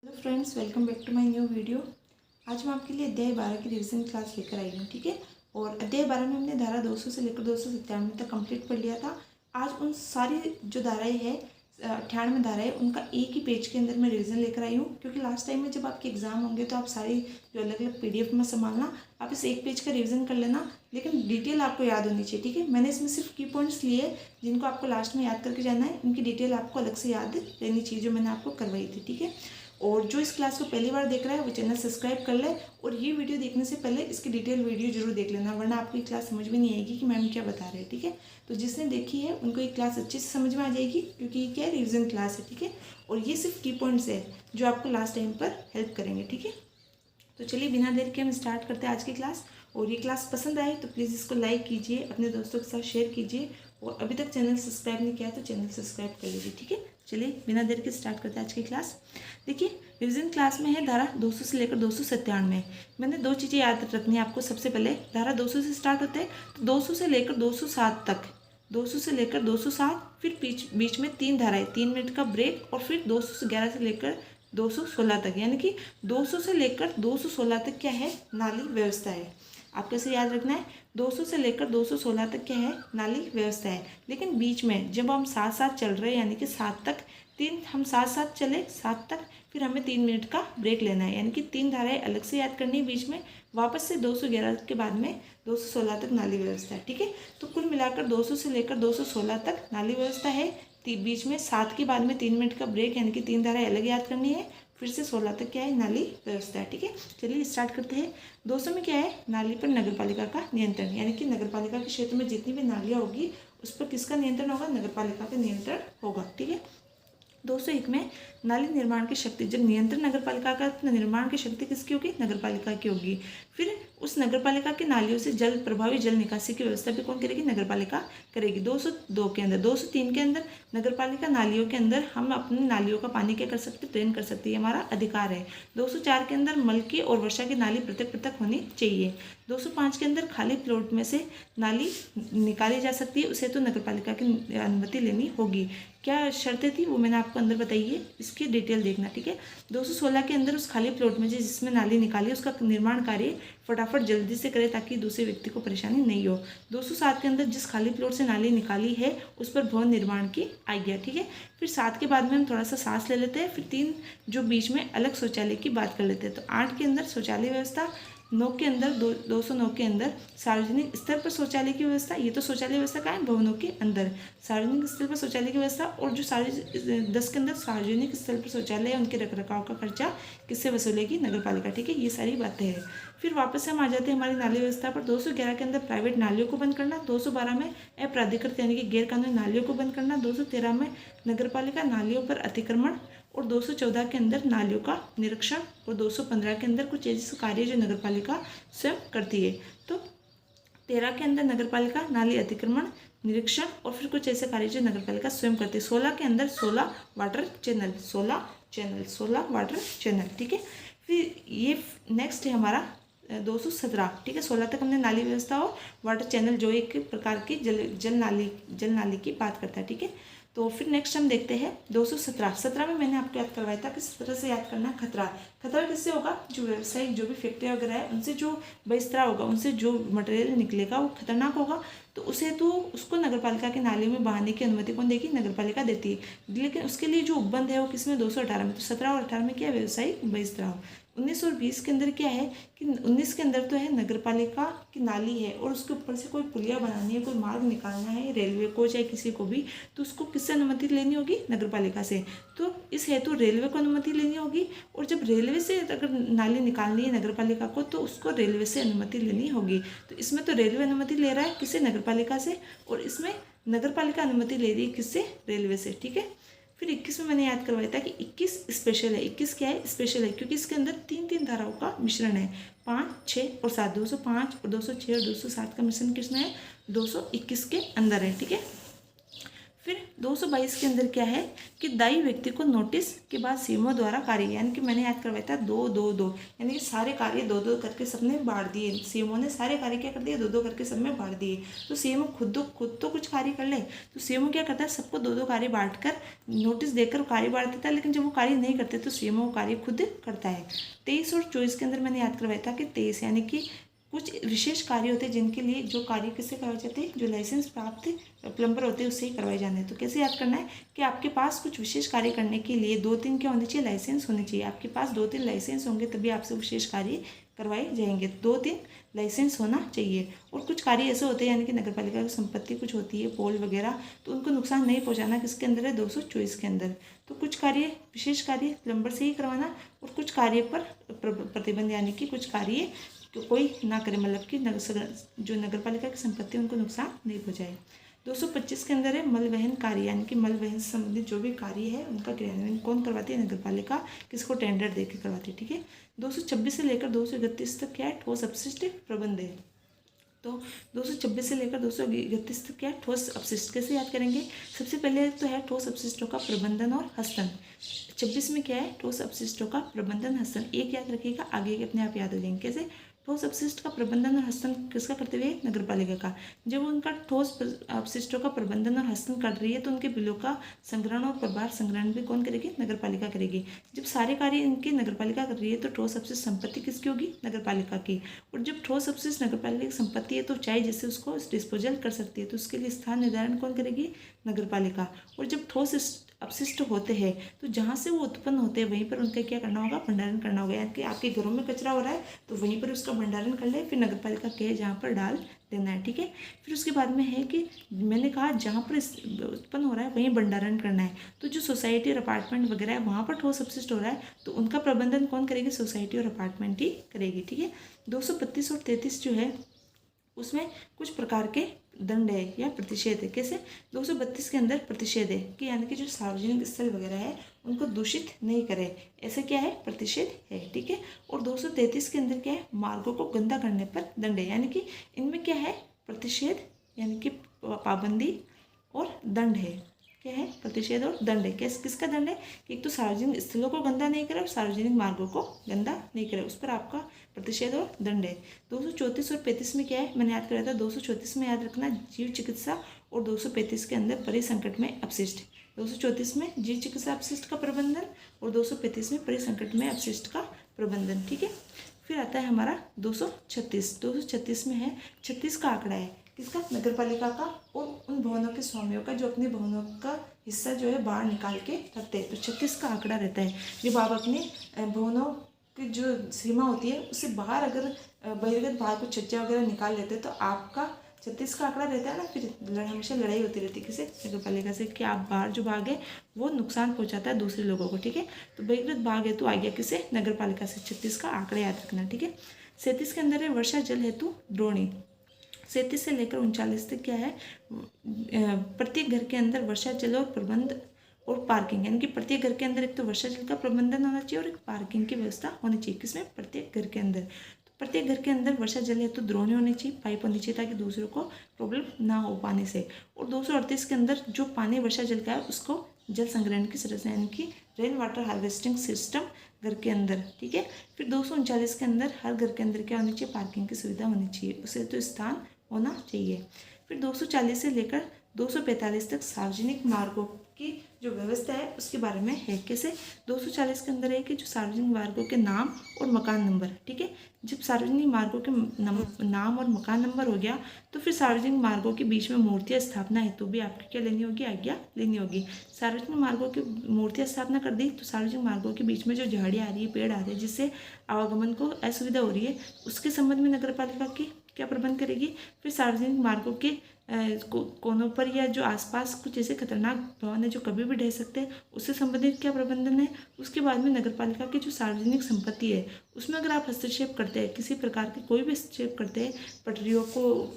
Hello friends, welcome back to my new video. आज मैं आपके लिए अध्याय 12 की रिवीजन क्लास लेकर आई हूँ। ठीक है। और अध्याय 12 में हमने धारा 200 से लेकर 297 तक कंप्लीट कर लिया था। आज उन सारी जो धाराएं हैं, 98 धाराएं, उनका एक ही पेज के अंदर मैं रिवीजन लेकर आई हूँ। क्योंकि लास्ट टाइम में जब आपके एग्जाम होंगे तो आप सारी जो अलग अलग PDF में संभालना, आप इस एक पेज का रिवीजन कर लेना, लेकिन डिटेल आपको याद होनी चाहिए। ठीक है। मैंने इसमें सिर्फ की पॉइंट्स लिए जिनको आपको लास्ट में याद करके जाना है। इनकी डिटेल आपको अलग से याद रहनी चाहिए जो मैंने आपको करवाई थी। ठीक है। और जो इस क्लास को पहली बार देख रहा है वो चैनल सब्सक्राइब कर ले, और ये वीडियो देखने से पहले इसकी डिटेल वीडियो जरूर देख लेना, वरना आपको ये क्लास समझ में नहीं आएगी कि मैम क्या बता रहे हैं। ठीक है। तो जिसने देखी है उनको ये क्लास अच्छे से समझ में आ जाएगी, क्योंकि ये क्या है, रिविजन क्लास है। ठीक है। और ये सिर्फ की पॉइंट्स है जो आपको लास्ट टाइम पर हेल्प करेंगे। ठीक है। तो चलिए बिना देर के हम स्टार्ट करते हैं आज की क्लास। और ये क्लास पसंद आए तो प्लीज़ इसको लाइक कीजिए, अपने दोस्तों के साथ शेयर कीजिए, और अभी तक चैनल सब्सक्राइब नहीं किया तो चैनल सब्सक्राइब कर लीजिए। ठीक है। चलिए बिना देर के स्टार्ट करते हैं आज की क्लास। देखिए, रिवीजन क्लास में है धारा 200 से लेकर 297। मैंने दो चीज़ें याद रखनी है आपको। सबसे पहले धारा 200 से स्टार्ट होते हैं, तो 200 से लेकर 207 तक, 200 से लेकर 207, फिर बीच में 3 धाराएं, 3 मिनट का ब्रेक, और फिर 211 से लेकर 216 तक, यानी कि 200 से लेकर 216 तक क्या है, नाली व्यवस्था है। आपको कैसे याद रखना है, 200 से लेकर 216 तक क्या है, नाली व्यवस्था है। लेकिन बीच में जब हम साथ साथ चल रहे हैं, यानी कि 7 तक, हम साथ साथ चले 7 तक, फिर हमें 3 मिनट का ब्रेक लेना है, यानी कि 3 धाराएं अलग से याद करनी है बीच में। वापस से 211 के बाद में 216 तक नाली व्यवस्था है। ठीक है। तो कुल मिलाकर 200 से लेकर 216 तक नाली व्यवस्था है। बीच में 7 के बाद में 3 मिनट का ब्रेक, यानी कि 3 धाराएं अलग याद करनी है। फिर से 16 तक क्या है, नाली व्यवस्था है। ठीक है। चलिए स्टार्ट करते हैं। 200 में क्या है, नाली पर नगरपालिका का नियंत्रण, यानी कि नगरपालिका के क्षेत्र में जितनी भी नालियाँ होगी उस पर किसका नियंत्रण होगा, नगरपालिका का नियंत्रण होगा। ठीक है। 201 में नाली निर्माण की शक्ति, जब नियंत्रण नगरपालिका का, तो निर्माण की शक्ति किसकी होगी, नगरपालिका की होगी। फिर उस नगरपालिका की नालियों से प्रभावी जल निकासी की व्यवस्था भी कौन करेगी, नगरपालिका करेगी। 202 के अंदर, 203 के अंदर नगरपालिका नालियों के अंदर हम अपनी नालियों का पानी क्या कर सकते, ड्रेन कर सकते हैं, हमारा अधिकार है। 204 के अंदर मल की और वर्षा की नाली पृथक पृथक होनी चाहिए। 205 के अंदर खाली प्लॉट में से नाली निकाली जा सकती है, उसे तो नगरपालिका की अनुमति लेनी होगी। क्या शर्तें थी वो मैंने आपको अंदर बताई है, इसकी डिटेल देखना। ठीक है। 216 के अंदर उस खाली प्लॉट में जिसमें नाली निकाली उसका निर्माण कार्य फटाफट जल्दी से करे ताकि दूसरे व्यक्ति को परेशानी नहीं हो। 207 के अंदर जिस खाली प्लॉट से नाली निकाली है उस पर भवन निर्माण की आज्ञा। ठीक है। फिर 7 के बाद में हम थोड़ा सा सांस ले लेते हैं, फिर 3 जो बीच में अलग शौचालय की बात कर लेते हैं। तो 8 के अंदर शौचालय व्यवस्था, 9 के अंदर 209 के अंदर सार्वजनिक स्तर पर शौचालय की व्यवस्था। ये तो शौचालय व्यवस्था का है भवनों के अंदर, सार्वजनिक स्थल पर शौचालय की व्यवस्था। और जो 10 के अंदर सार्वजनिक स्थल पर शौचालय है उनके रखरखाव का खर्चा किससे वसूलेगी, नगरपालिका। ठीक है। ये सारी बातें हैं। फिर वापस से हम आ जाते हैं हमारी नाली व्यवस्था पर। 211 के अंदर प्राइवेट नालियों को बंद करना, 212 में अप्राधिकृत यानी कि गैर कानूनी नालियों को बंद करना, 213 में नगरपालिका नालियों पर अतिक्रमण, और 214 के अंदर नालियों का निरीक्षण, और 215 के अंदर कुछ ऐसे कार्य जो नगरपालिका स्वयं करती है। तो 13 के अंदर नगरपालिका नाली अतिक्रमण, निरीक्षण, और फिर कुछ ऐसे कार्य जो नगरपालिका स्वयं करती है। 16 के अंदर 16 वाटर चैनल, 16 वाटर चैनल। ठीक है। फिर ये नेक्स्ट है हमारा 217। ठीक है। 16 तक हमने नाली व्यवस्था और वाटर चैनल जो एक प्रकार की जल नाली की बात करता है। ठीक है। तो फिर नेक्स्ट हम देखते हैं 217 में मैंने आपको याद करवाया था कि 17 से याद करना खतरा। खतरा किससे होगा, जो व्यवसायिक जो भी फैक्ट्री वगैरह है उनसे जो बहिस्तरा होगा, उनसे जो मटेरियल निकलेगा वो खतरनाक होगा, तो उसे तो उसको नगरपालिका के नाले में बहाने की अनुमति कौन देगी, नगरपालिका देती है। लेकिन उसके लिए जो उपबंध है वो किसमें, 218 में। तो 17 और 18 में क्या है, व्यवसायिक बहिस्तरा। 19 और 20 के अंदर क्या है कि 19 के अंदर तो है नगरपालिका की नाली है और उसके ऊपर से कोई पुलिया बनानी है, कोई मार्ग निकालना है रेलवे को चाहे किसी को भी, तो उसको किससे अनुमति लेनी होगी, नगरपालिका से। तो इस हेतु रेलवे को अनुमति लेनी होगी, और जब रेलवे से अगर नाली निकालनी है नगरपालिका को तो उसको रेलवे से अनुमति लेनी होगी। तो इसमें तो रेलवे अनुमति ले रहा है किससे, नगरपालिका से, और इसमें नगरपालिका अनुमति ले रही है किससे, रेलवे से। ठीक है। फिर 21 में मैंने याद करवाया था कि 21 स्पेशल है। 21 क्या है, स्पेशल है, क्योंकि इसके अंदर 3 धाराओं का मिश्रण है, 5, 6 और 7। 205 और 206 और 207 का मिश्रण किसमें है, 221 के अंदर है। ठीक है। फिर 222 के अंदर क्या है कि दायी व्यक्ति को नोटिस के बाद सीएमओ द्वारा कार्य, यानी कि मैंने याद करवाया था 2-2-2, यानी कि सारे कार्य 2-2 करके सबने बांट दिए। सीएमओ ने सारे कार्य क्या कर दिए, 2-2 करके सब में बांट दिए। तो सीएमओ खुद तो कुछ कार्य कर ले, तो सीएमओ क्या करता है, सबको 2-2 कार्य बांट कर नोटिस देकर कार्य बांट देता है, लेकिन जब वो कार्य नहीं करते तो सीएमओ कार्य खुद करता है। 23 और 24 के अंदर मैंने याद करवाया था कि 23 यानी कि कुछ विशेष कार्य होते हैं जिनके लिए जो कार्य किससे करवाए जाते हैं, जो लाइसेंस प्राप्त प्लम्बर होते हैं उससे ही करवाए जाने हैं। तो कैसे याद करना है कि आपके पास कुछ विशेष कार्य करने के लिए 2-3 क्या होने चाहिए, लाइसेंस होने चाहिए। आपके पास 2-3 लाइसेंस होंगे तभी आपसे विशेष कार्य करवाए जाएंगे। 2-3 लाइसेंस होना चाहिए। और कुछ कार्य ऐसे होते हैं यानी कि नगरपालिका की संपत्ति कुछ होती है, पोल वगैरह, तो उनको नुकसान नहीं पहुंचाना किसके अंदर है, 224 के अंदर। तो कुछ कार्य विशेष कार्य प्लम्बर से ही करवाना, और कुछ कार्य पर प्रतिबंध, यानी कि कुछ कार्य कोई ना करे, मतलब कि जो नगरपालिका की संपत्ति उनको नुकसान नहीं पहुंचाए। 225 के अंदर है मल वहन कार्य, यानी कि मल वहन से संबंधित जो भी कार्य है उनका क्रियान्वयन कौन करवाती है, नगरपालिका, किसको टेंडर देकर करवाती है। ठीक है। 226 से लेकर 231 तक क्या है, ठोस अपशिष्ट प्रबंध है। तो 226 से लेकर 231 तक क्या है, ठोस अपशिष्ट। कैसे याद करेंगे, सबसे पहले तो है ठोस अपशिष्टों का प्रबंधन और हस्तन। 26 में क्या है, ठोस अपशिष्टों का प्रबंधन हस्तन। एक याद रखिएगा, आगे के अपने आप याद हो जाएंगे। कैसे, ठोस अपशिष्ट का प्रबंधन और हस्तन किसका करते हुए, नगरपालिका का। जब उनका ठोस अपशिष्टों का प्रबंधन और हस्तन कर रही है तो उनके बिलों का संग्रहण और प्रभार संग्रहण भी कौन करेगी, नगरपालिका करेगी। जब सारे कार्य इनकी नगरपालिका कर रही है तो ठोस अपशिष्ट संपत्ति किसकी होगी, नगरपालिका की। और जब ठोस अपशिष्ट नगरपालिका की संपत्ति है तो चाहे जैसे उसको डिस्पोजल कर सकती है, तो उसके लिए स्थान निर्धारण कौन करेगी, नगरपालिका। और जब ठोस अपशिष्ट होते हैं तो जहाँ से वो उत्पन्न होते हैं वहीं पर उनका क्या करना होगा, भंडारण करना होगा। यानी कि आपके घरों में कचरा हो रहा है तो वहीं पर उसका भंडारण कर ले, फिर नगरपालिका के जहाँ पर डाल देना है। ठीक है। फिर उसके बाद में है कि मैंने कहा जहाँ पर उत्पन्न हो रहा है वहीं भंडारण करना है। तो जो सोसाइटी और अपार्टमेंट वगैरह है वहाँ पर ठोस अपशिष्ट हो रहा है तो उनका प्रबंधन कौन करेगी, सोसाइटी और अपार्टमेंट ही करेगी। ठीक है। 232 और 33 जो है उसमें कुछ प्रकार के दंड है या प्रतिषेध है। कैसे, 232 के अंदर प्रतिषेध है कि यानी कि जो सार्वजनिक स्थल वगैरह है उनको दूषित नहीं करे, ऐसे क्या है, प्रतिषेध है। ठीक है। और 233 के अंदर क्या है, मार्गों को गंदा करने पर दंड है। यानी कि इनमें क्या है, प्रतिषेध यानी कि पाबंदी और दंड है। क्या है, प्रतिषेध और दंड है। किसका दंड है कि एक तो सार्वजनिक स्थलों को गंदा नहीं करे और सार्वजनिक मार्गों को गंदा नहीं करे, उस पर आपका प्रतिषेध और दंड है। 234 और 35 में क्या है, मैंने याद कराया था। 234 में याद रखना जीव चिकित्सा और 235 के अंदर परिसंकट में अपशिष्ट। 234 में जीव चिकित्सा अपशिष्ट का प्रबंधन और 235 में परिसंकट में अपशिष्ट का प्रबंधन। ठीक है। फिर आता है हमारा 236। 236 में है 36 का आंकड़ा है किसका, नगरपालिका का, और उन भवनों के स्वामियों का जो अपने भवनों का हिस्सा जो है बाहर निकाल के रखते हैं। तो 36 का आंकड़ा रहता है। जब आप अपने भवनों की जो सीमा होती है उससे बाहर अगर बहिर्गत बाहर कुछ छज्जा वगैरह निकाल लेते हैं तो आपका 36 का आंकड़ा रहता है ना। फिर हमेशा लड़ाई होती रहती है किसे, नगरपालिका से, कि आप बाहर जो भाग है वो नुकसान पहुंचाता है दूसरे लोगों को। ठीक है। तो बहिर्गत भाग हेतु आ गया किसे, नगरपालिका से। 36 का आंकड़ा याद रखना। ठीक है। 37 के अंदर है वर्षा जल हेतु द्रोणी। 37 से लेकर 39 तक क्या है, प्रत्येक घर के अंदर वर्षा जल और प्रबंध और पार्किंग, यानी कि प्रत्येक घर के अंदर एक तो वर्षा जल का प्रबंधन होना चाहिए और एक पार्किंग की व्यवस्था होनी चाहिए। किसमें, प्रत्येक घर के अंदर। तो प्रत्येक घर के अंदर वर्षा जल है तो द्रोणी होनी चाहिए, पाइप होनी चाहिए, ताकि दूसरों को प्रॉब्लम ना हो पानी से। और 238 के अंदर जो पानी वर्षा जल का है उसको जल संग्रहण की संरचना, यानी कि रेन वाटर हार्वेस्टिंग सिस्टम घर के अंदर। ठीक है। फिर 239 के अंदर हर घर के अंदर क्या होनी चाहिए, पार्किंग की सुविधा होनी चाहिए, उसे तो स्थान होना चाहिए। फिर 240 से लेकर 245 तक सार्वजनिक मार्गों की जो व्यवस्था है उसके बारे में है। कैसे, 240 के अंदर है कि जो सार्वजनिक मार्गों के नाम और मकान नंबर। ठीक है। जब सार्वजनिक मार्गों के नाम और मकान नंबर हो गया तो फिर सार्वजनिक मार्गों के बीच में मूर्तियाँ स्थापना है तो भी आपकी क्या लेनी होगी, आज्ञा लेनी होगी। सार्वजनिक मार्गों की मूर्तियाँ स्थापना कर दी तो सार्वजनिक मार्गों के बीच में जो झाड़ियाँ आ रही है, पेड़ आ रहे हैं, जिससे आवागमन को असुविधा हो रही है, उसके संबंध में नगरपालिका की क्या प्रबंध करेगी। फिर सार्वजनिक मार्गों के कोनों पर या जो आसपास कुछ ऐसे खतरनाक भवन है जो कभी भी ढह सकते हैं, उससे संबंधित क्या प्रबंधन है। उसके बाद में नगरपालिका की जो सार्वजनिक संपत्ति है उसमें अगर आप हस्तक्षेप करते हैं, किसी प्रकार के कोई भी हस्तक्षेप करते हैं, पटरियों को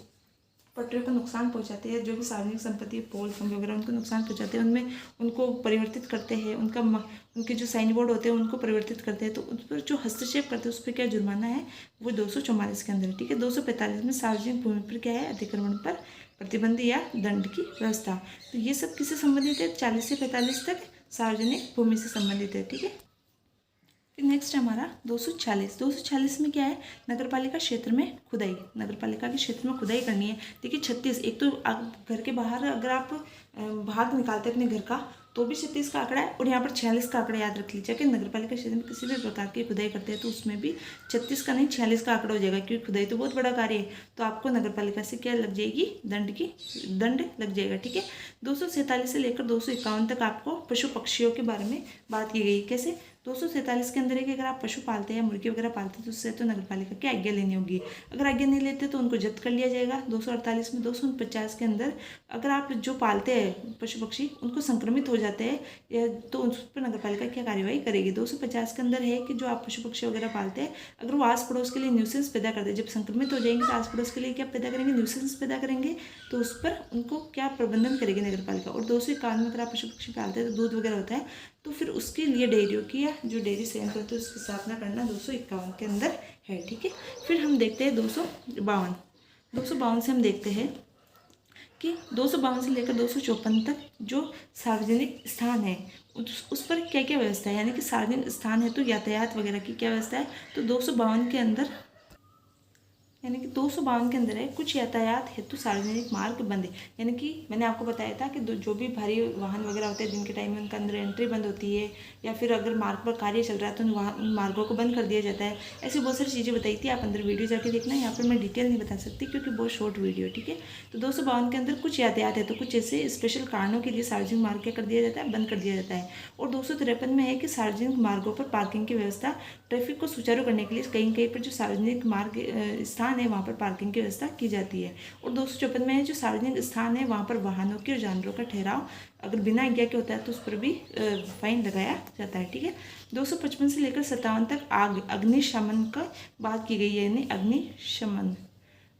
नुकसान पहुंचाते हैं, जो भी सार्वजनिक संपत्ति, पोल खंभे वगैरह उनको नुकसान पहुंचाते हैं, उनमें उनको परिवर्तित करते हैं, उनके जो साइन बोर्ड होते हैं उनको परिवर्तित करते हैं, तो उस पर जो हस्तक्षेप करते हैं उस पर क्या जुर्माना है, वो 244 के अंदर। ठीक है। 245 में सार्वजनिक भूमि पर क्या है, अतिक्रमण पर प्रतिबंध या दंड की व्यवस्था। तो ये सब किससे संबंधित है? 40 से 45 तक सार्वजनिक भूमि से संबंधित है, ठीक है। फिर नेक्स्ट है हमारा 246 में क्या है? नगरपालिका क्षेत्र में खुदाई। नगरपालिका के क्षेत्र में खुदाई करनी है। देखिए 36, एक तो आप घर के बाहर अगर आप भाग निकालते हैं अपने घर का तो भी 36 का आंकड़ा है, और यहाँ पर 46 का आंकड़ा याद रख लीजिए कि नगरपालिका क्षेत्र में किसी भी प्रकार की खुदाई करते हैं तो उसमें भी 36 का नहीं 46 का आंकड़ा हो जाएगा, क्योंकि खुदाई तो बहुत बड़ा कार्य है। तो आपको नगरपालिका से क्या लग जाएगी? दंड लग जाएगा, ठीक है। 247 से लेकर 251 तक आपको पशु पक्षियों के बारे में बात की गई। कैसे? 247 के अंदर है कि अगर आप पशु पालते हैं, मुर्गी वगैरह पालते हैं तो उससे तो नगरपालिका की आज्ञा लेनी होगी। अगर आज्ञा नहीं लेते तो उनको जब्त कर लिया जाएगा। 248 में 249 के अंदर अगर आप जो पालते हैं पशु पक्षी उनको संक्रमित हो जाते हैं तो उस पर नगरपालिका क्या कार्यवाही करेगी। 250 के अंदर है कि जो आप पशु पक्षी वगैरह पालते हैं अगर वो आस पड़ोस के लिए न्यूसेंस पैदा करते हैं, जब संक्रमित हो जाएंगे तो आस पड़ोस के लिए क्या पैदा करेंगे? न्यूसेंस पैदा करेंगे। तो उस पर उनको क्या प्रबंधन करेगी नगरपालिका। और 251 में अगर आप पशु पक्षी पालते हैं तो दूध वगैरह होता है तो फिर उसके लिए डेयरियों की या जो डेयरी संयंत्र होते हैं उसकी स्थापना करना 251 के अंदर है, ठीक है। फिर हम देखते हैं 252 से हम देखते हैं कि 252 से लेकर 254 तक जो सार्वजनिक स्थान है उस पर क्या क्या व्यवस्था है, यानी कि सार्वजनिक स्थान है तो यातायात वगैरह की क्या व्यवस्था है। तो 252 के अंदर यानी कि 252 के अंदर है कुछ यातायात हेतु सार्वजनिक मार्ग बंद है। यानी कि मैंने आपको बताया था कि जो भी भारी वाहन वगैरह होते हैं दिन के टाइम में उनका अंदर एंट्री बंद होती है, या फिर अगर मार्ग पर कार्य चल रहा है तो उन मार्गों को बंद कर दिया जाता है। ऐसी बहुत सारी चीज़ें बताई थी, आप अंदर वीडियो जाके देखना। यहाँ पर मैं डिटेल नहीं बता सकती क्योंकि बहुत शॉर्ट वीडियो, ठीक है। तो 252 के अंदर कुछ यातायात है तो कुछ ऐसे स्पेशल कारणों के लिए सार्वजनिक मार्ग क्या कर दिया जाता है? बंद कर दिया जाता है। और 253 में है कि सार्वजनिक मार्गों पर पार्किंग की व्यवस्था, ट्रैफिक को सुचारू करने के लिए कहीं कहीं पर जो सार्वजनिक मार्ग स्थान है वहाँ पर पार्किंग की व्यवस्था की जाती है। और 254 में जो सार्वजनिक स्थान है वहाँ पर वाहनों की और जानवरों का ठहराव अगर बिना आज्ञा के होता है तो उस पर भी फाइन लगाया जाता है, ठीक है। 255 से लेकर 57 तक अग्निशमन का बात की गई है, यानी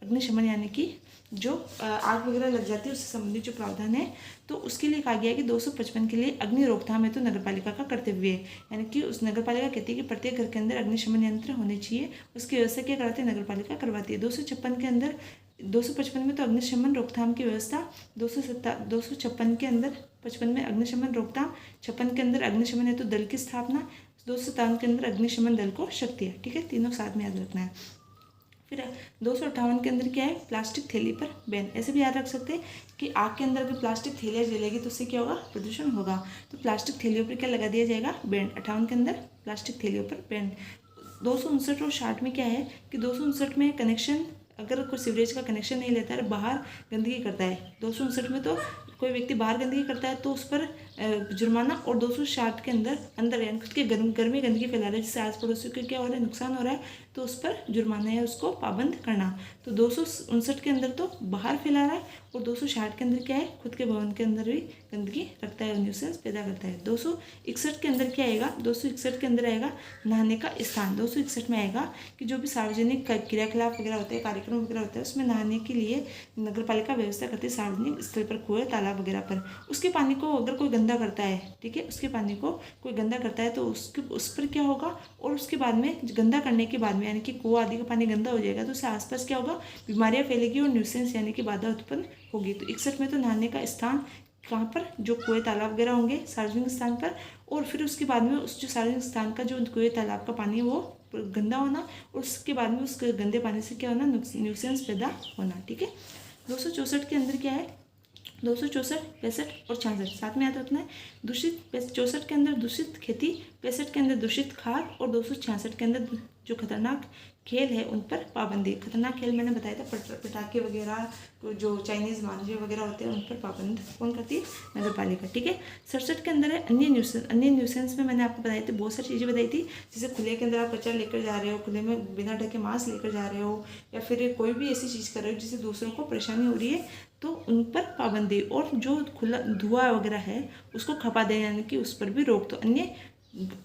अग्निशमन यानी कि जो आग वगैरह लग जाती है उससे संबंधित जो प्रावधान है तो उसके लिए कहा गया है कि 255 के लिए अग्नि रोकथाम है तो नगरपालिका का कर्तव्य है। यानी कि उस नगरपालिका कहती है कि प्रत्येक घर के अंदर अग्निशमन यंत्र होने चाहिए, उसकी व्यवस्था क्या कराती है? नगरपालिका करवाती है। 256 के अंदर 255 में तो अग्निशमन रोकथाम की व्यवस्था, 256 के अंदर 55 में अग्निशमन रोकथाम, 56 के अंदर अग्निशमन है तो दल की स्थापना, 257 के अंदर अग्निशमन दल को शक्ति है, ठीक है। तीनों साथ में याद रखना है। फिर 258 के अंदर क्या है? प्लास्टिक थैली पर बैन। ऐसे भी याद रख सकते हैं कि आग के अंदर अगर प्लास्टिक थैलियाँ जलेगी तो उससे क्या होगा? प्रदूषण होगा। तो प्लास्टिक थैलियों पर क्या लगा दिया जाएगा? बैन। 58 के अंदर प्लास्टिक थैलियों पर बैन। 259 और 60 में क्या है कि 259 में कनेक्शन, अगर कोई सीवरेज का कनेक्शन नहीं लेता है, बाहर गंदगी करता है, 259 में तो कोई व्यक्ति बाहर गंदगी करता है तो उस पर जुर्माना। और 260 के अंदर यानी उसके घर में गंदगी फैला रहा है जिससे आस पड़ोसी को क्या हो रहा है? नुकसान हो रहा है, तो उस पर जुर्माना है उसको पाबंद करना। तो 259 के अंदर तो बाहर फैला रहा है, और 260 के अंदर क्या है? खुद के भवन के अंदर भी गंदगी रखता है, न्यूसेंस पैदा करता है। 261 के अंदर क्या आएगा? 261 के अंदर आएगा नहाने का स्थान। 261 में आएगा कि जो भी सार्वजनिक क्रियाकलाप वगैरह होते हैं, कार्यक्रम वगैरह होता है, उसमें नहाने के लिए नगरपालिका व्यवस्था करती है सार्वजनिक स्थल पर, कुएं तालाब वगैरह पर। उसके पानी को अगर कोई गंदा करता है, ठीक है, उसके पानी को कोई गंदा करता है तो उस पर क्या होगा? और उसके बाद में गंदा करने के बाद में यानी कि कुआं आदि का पानी गंदा हो जाएगा तो उससे आसपास क्या होगा? बीमारियां फैलेगी और न्यूसेंस यानी कि बाधा उत्पन्न होगी। तो 61 में तो नहाने का स्थान कहाँ पर? जो कुएं तालाब वगैरह होंगे सार्वजनिक स्थान पर, और फिर उसके बाद में उस जो सार्वजनिक स्थान का जो कुएं तालाब का पानी वो गंदा होना, और उसके बाद में उस गंदे पानी से क्या होना? न्यूसेंस पैदा होना, ठीक है। 264 के अंदर क्या है? 264, 65 और 66 साथ में याद रखना है। दूषित 64 के अंदर दूषित खेती, 65 के अंदर दूषित खाद, और 266 के अंदर जो खतरनाक खेल है उन पर पाबंदी। खतरनाक खेल मैंने बताया था, पटाखे वगैरह जो चाइनीज़ मांझे वगैरह होते हैं उन पर पाबंद कौन करती है? नगरपालिका, ठीक है। 67 के अंदर है अन्य न्यूसेंस में मैंने आपको बताई थी, बहुत सारी चीज़ें बताई थी, जैसे खुले के अंदर आप कचरा लेकर जा रहे हो, खुले में बिना ढके मांस लेकर जा रहे हो, या फिर कोई भी ऐसी चीज़ कर रहे हो जिससे दूसरों को परेशानी हो रही है तो उन पर पाबंदी। और जो खुला धुआं वगैरह है उसको खपा दें यानी कि उस पर भी रोक। तो अन्य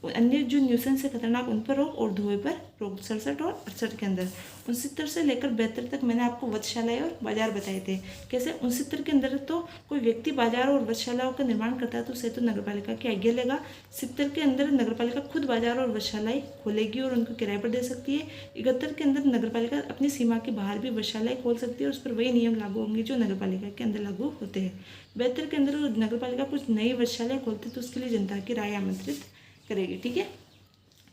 अन्य जो न्यूसेंस है खतरनाक उन पर रोक और धुएं पर रोक। 67 और 68 के अंदर 69 से लेकर 72 तक मैंने आपको वधशालाएं और बाजार बताए थे। कैसे 69 के अंदर तो कोई व्यक्ति बाजार और वधशालाओं का निर्माण करता है तो उसे तो नगरपालिका की आज्ञा लेगा। 70 के अंदर नगरपालिका खुद बाजार और वधशालाएं खोलेगी और उनको किराए पर दे सकती है। 71 के अंदर नगरपालिका अपनी सीमा के बाहर भी वधशालाएं खोल सकती है और उस पर वही नियम लागू होंगे जो नगरपालिका के अंदर लागू होते हैं। 72 के अंदर नगरपालिका कुछ नई वधशालाएं खोलती है तो उसके लिए जनता की राय आमंत्रित करेगी। ठीक है।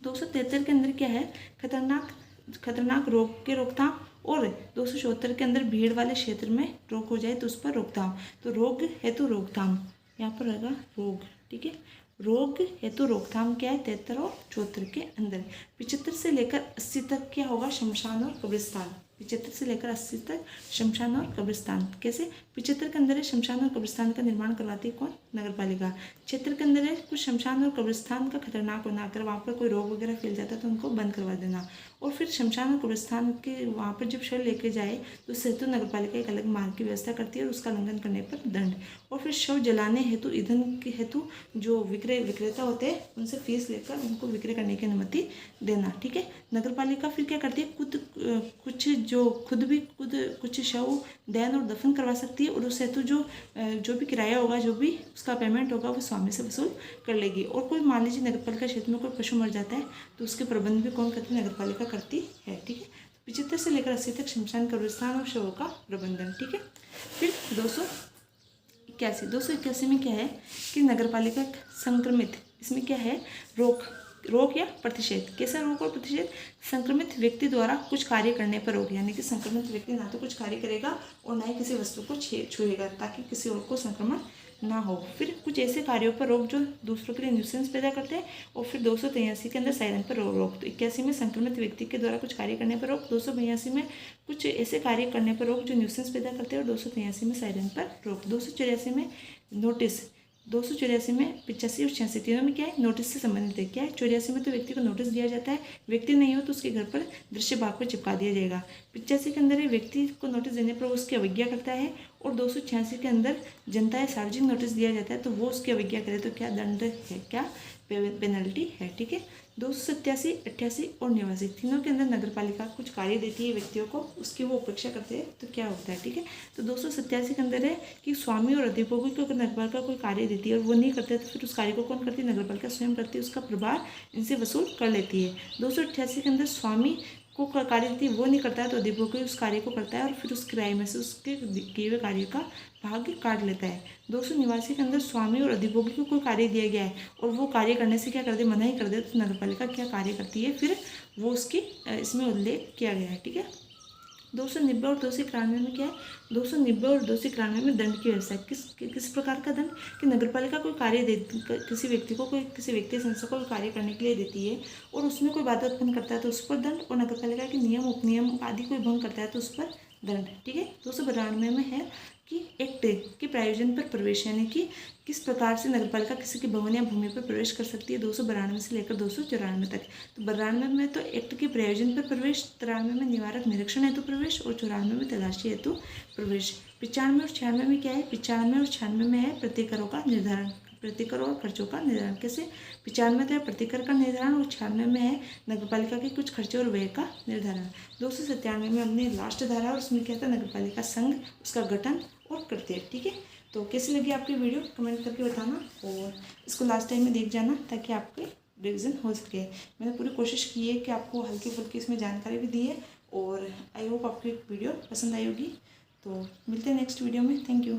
273 के अंदर क्या है, खतरनाक रोग के रोकथाम। और 274 के अंदर भीड़ वाले क्षेत्र में रोग हो जाए तो उस पर रोकथाम। तो रोग हेतु रोकथाम यहाँ पर रहेगा रोग। ठीक है। रोग हेतु रोकथाम क्या है 73 और 74 के अंदर। 75 से लेकर 80 तक क्या होगा, शमशान और कब्रिस्तान। 75 से लेकर 80 तक शमशान और कब्रिस्तान। कैसे 75 के अंदर है शमशान और कब्रिस्तान का निर्माण करवाती है कौन, नगरपालिका। 76 के अंदर है कुछ शमशान और कब्रिस्तान का खतरनाक होना, अगर वहाँ पर कोई रोग वगैरह फैल जाता है तो उनको बंद करवा देना। और फिर शमशान और कब्रिस्तान के वहाँ पर जब शव लेके जाए तो उससे हेतु नगरपालिका एक अलग मार्ग की व्यवस्था करती है और उसका उल्लंघन करने पर दंड। और फिर शव जलाने हेतु ईंधन के हेतु जो विक्रेता होते हैं उनसे फीस लेकर उनको विक्रय करने की अनुमति देना। ठीक है। नगरपालिका फिर क्या करती है, खुद भी कुछ शव दहन और दफन करवा सकती है और उस हेतु जो भी किराया होगा, जो भी उसका पेमेंट होगा वो स्वामी से वसूल कर लेगी। और कोई मान लीजिए नगरपालिका क्षेत्र में कोई पशु मर जाता है तो उसके प्रबंध भी कौन करती है, नगरपालिका करती है। ठीक है। 75 से लेकर 80 तक शमशान कब्रिस्तान और शवों का प्रबंधन। ठीक है। फिर 281 में क्या है कि नगरपालिका संक्रमित, इसमें क्या है रोक या प्रतिषेध। कैसा रोक और प्रतिषेध, संक्रमित व्यक्ति द्वारा कुछ कार्य करने पर रोक, यानी कि संक्रमित व्यक्ति ना तो कुछ कार्य करेगा और ना ही किसी वस्तु को छुएगा ताकि किसी और को संक्रमण ना हो। फिर कुछ ऐसे कार्यों पर रोक जो दूसरों के लिए न्यूसेंस पैदा करते हैं। और फिर 283 के अंदर सायरन पर रोक। तो 81 में संक्रमित व्यक्ति के द्वारा कुछ कार्य करने पर रोक। 282 में कुछ ऐसे कार्य करने पर रोक जो न्यूसेंस पैदा करते हैं और 283 में सायरन पर रोक। 284 में नोटिस। 284 में 85 और 86 तीनों में क्या है, नोटिस से संबंधित है। क्या है, 84 में तो व्यक्ति को नोटिस दिया जाता है, व्यक्ति नहीं हो तो उसके घर पर दृश्य भाग पर चिपका दिया जाएगा। 85 के अंदर व्यक्ति को नोटिस देने पर उसकी अवज्ञा करता है। और 286 के अंदर जनता या सार्वजनिक नोटिस दिया जाता है तो वो उसकी अवज्ञा करे तो क्या दंड है, क्या पेनल्टी है। ठीक है। 287, 88 और 89 तीनों के अंदर नगरपालिका कुछ कार्य देती है व्यक्तियों को, उसकी वो उपेक्षा करते हैं तो क्या होता है। ठीक है। तो 287 के अंदर है कि स्वामी और अधिभोगी को अगर नगरपालिका कोई कार्य देती है और वो नहीं करते तो फिर उस कार्य को कौन करती है, नगरपालिका स्वयं करती है, उसका प्रभार इनसे वसूल कर लेती है। 288 के अंदर स्वामी को कार्य देती है, वो नहीं करता है तो अधिभोगी उस कार्य को करता है और फिर उस किराए में से उसके किए हुए कार्य का भाग काट लेता है। 289 के अंदर स्वामी और अधिभोगी को कोई कार्य दिया गया है और वो कार्य करने से क्या कर दे, मना ही कर दे तो नगरपालिका क्या कार्य करती है, फिर वो उसकी इसमें उल्लेख किया गया है। ठीक है। 290 और 291 में क्या है, 290 और 291 में दंड की व्यवस्था है। किस प्रकार का दंड, कि नगरपालिका कोई कार्य दे किसी व्यक्ति संस्था को कार्य करने के लिए देती है और उसमें कोई बाधा उत्पन्न करता है तो उस पर दंड, और नगरपालिका के नियम उपनियम आदि कोई भंग करता है तो उस पर दंड। ठीक है। 292 में है कि एक्ट के प्रायोजन पर प्रवेश, यानी कि किस प्रकार से नगरपालिका किसी के भवन या भूमि पर प्रवेश कर सकती है। 292 से लेकर 294 तक। तो 92 में तो एक्ट के प्रयोजन पर प्रवेश, 93 में निवारक निरीक्षण हेतु प्रवेश और 94 में तलाशी हेतु प्रवेश। 95 और 96 में क्या है, 95 और 96 में है प्रतिकरों का निर्धारण, प्रतिकर और खर्चों का निर्धारण। कैसे, 95 तो है प्रतिकर का निर्धारण और 96 में है नगरपालिका के कुछ खर्चे और व्यय का निर्धारण। 297 में अपनी लास्ट धारा और उसमें क्या था, नगरपालिका संघ, उसका गठन और कर्तव्य। ठीक है। तो कैसी लगी आपकी वीडियो कमेंट करके बताना और इसको लास्ट टाइम में देख जाना ताकि आपके रिविज़न हो सके। मैंने पूरी कोशिश की है कि आपको हल्की फुल्की इसमें जानकारी भी दी है और आई होप आपकी वीडियो पसंद आई होगी। तो मिलते हैं नेक्स्ट वीडियो में। Thank you.